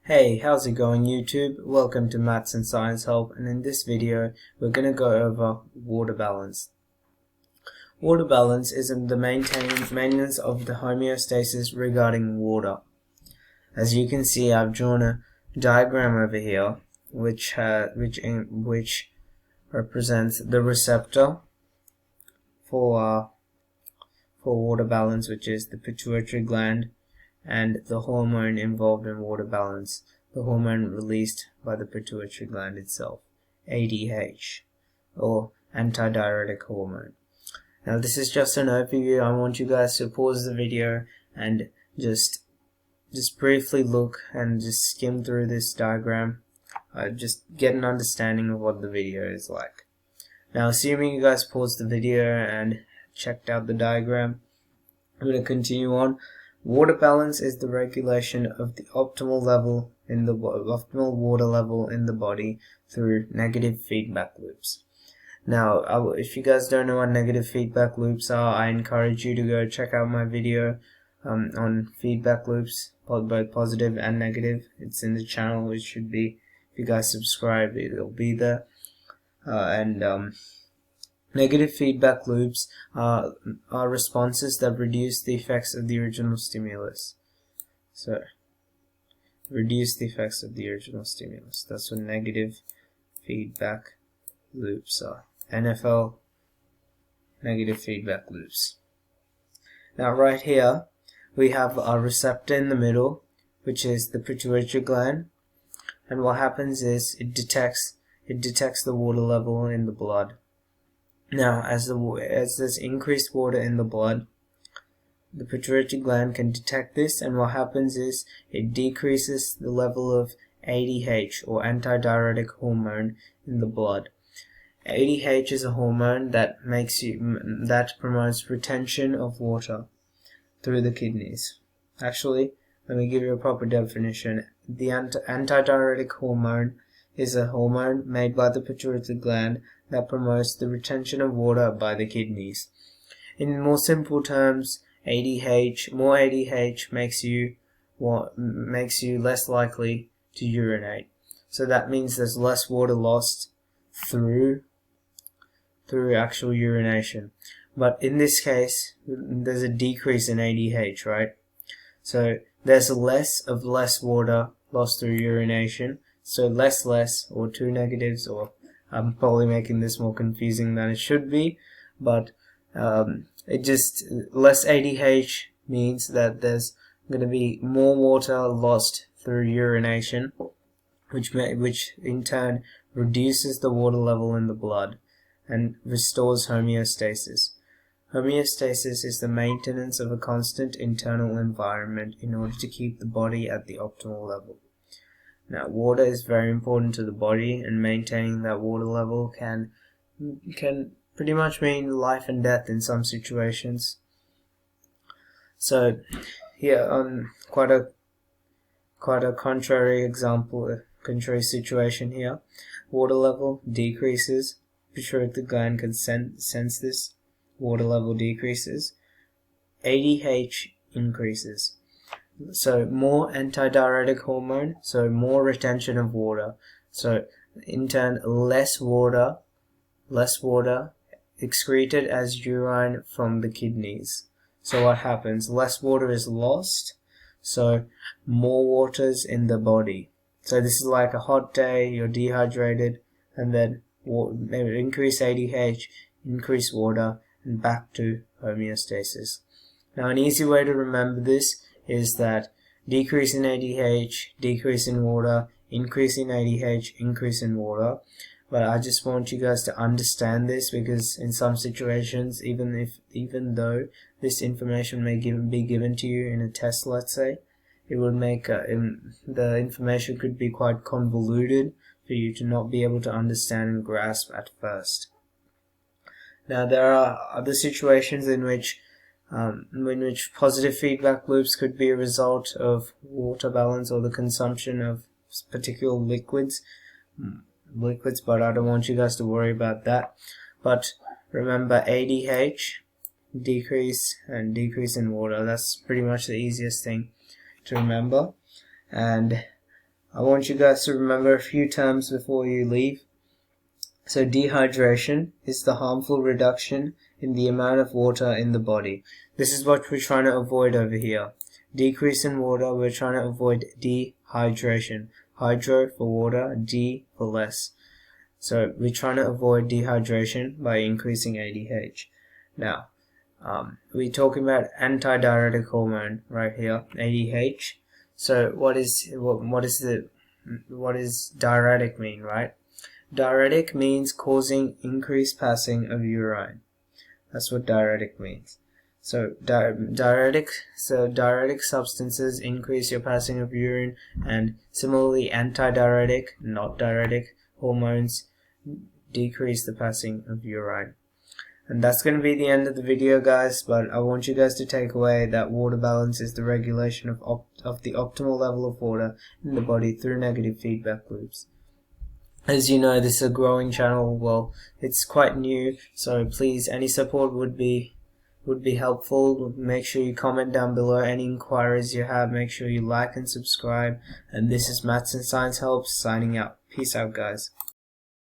Hey, how's it going YouTube? Welcome to Maths and Science Help, and in this video we're going to go over water balance. Water balance is the maintenance of the homeostasis regarding water. As you can see, I've drawn a diagram over here which represents the receptor for water balance, which is the pituitary gland, and the hormone involved in water balance, the hormone released by the pituitary gland itself, ADH, or Antidiuretic Hormone. Now this is just an overview. I want you guys to pause the video and just briefly look and just skim through this diagram, just get an understanding of what the video is like. Now assuming you guys paused the video and checked out the diagram, I'm going to continue on. Water balance is the regulation of the optimal water level in the body through negative feedback loops. Now, if you guys don't know what negative feedback loops are, I encourage you to go check out my video on feedback loops, both positive and negative. It's in the channel. It should be, if you guys subscribe, it'll be there. Negative feedback loops are responses that reduce the effects of the original stimulus. So, reduce the effects of the original stimulus. That's what negative feedback loops are. NFL, negative feedback loops. Now right here, we have our receptor in the middle, which is the pituitary gland. And what happens is it detects the water level in the blood. Now, as there's increased water in the blood, the pituitary gland can detect this, and what happens is it decreases the level of ADH, or antidiuretic hormone, in the blood. ADH is a hormone that promotes retention of water through the kidneys. Actually, let me give you a proper definition. The antidiuretic hormone is a hormone made by the pituitary gland that promotes the retention of water by the kidneys. In more simple terms, more ADH makes you less likely to urinate. So that means there's less water lost through actual urination. But in this case, there's a decrease in ADH, right? So there's less water lost through urination. So less, or two negatives, or I'm probably making this more confusing than it should be, but less ADH means that there's going to be more water lost through urination, which in turn reduces the water level in the blood and restores homeostasis. Homeostasis is the maintenance of a constant internal environment in order to keep the body at the optimal level. Now, water is very important to the body, and maintaining that water level can pretty much mean life and death in some situations. So, here quite a contrary situation here. Water level decreases. Pituitary gland can sense this. Water level decreases. ADH increases. So more antidiuretic hormone, so more retention of water. So in turn, less water excreted as urine from the kidneys. So what happens? Less water is lost, so more water's in the body. So this is like a hot day, you're dehydrated, and then increase ADH, increase water, and back to homeostasis. Now an easy way to remember this is that decrease in ADH, decrease in water, increase in ADH, increase in water. But I just want you guys to understand this, because in some situations, even though this information may be given to you in a test, let's say, it would make the information could be quite convoluted for you to not be able to understand and grasp at first. Now there are other situations in which positive feedback loops could be a result of water balance or the consumption of particular liquids, but I don't want you guys to worry about that. But remember, ADH, decrease in water. That's pretty much the easiest thing to remember. And I want you guys to remember a few terms before you leave. So dehydration is the harmful reduction in the amount of water in the body. This is what we're trying to avoid over here. Decrease in water, we're trying to avoid dehydration. Hydro for water, D for less. So we're trying to avoid dehydration by increasing ADH. Now, we're talking about antidiuretic hormone right here, ADH. So what does diuretic mean, right? Diuretic means causing increased passing of urine. That's what diuretic means. So diuretic substances increase your passing of urine, and similarly antidiuretic, not diuretic, hormones decrease the passing of urine. And that's going to be the end of the video, guys, but I want you guys to take away that water balance is the regulation of the optimal level of water in the body through negative feedback loops. As you know, this is a growing channel. Well, it's quite new, so please, any support would be helpful. Make sure you comment down below any inquiries you have. Make sure you like and subscribe. And this is Maths and Science Helps signing out. Peace out, guys.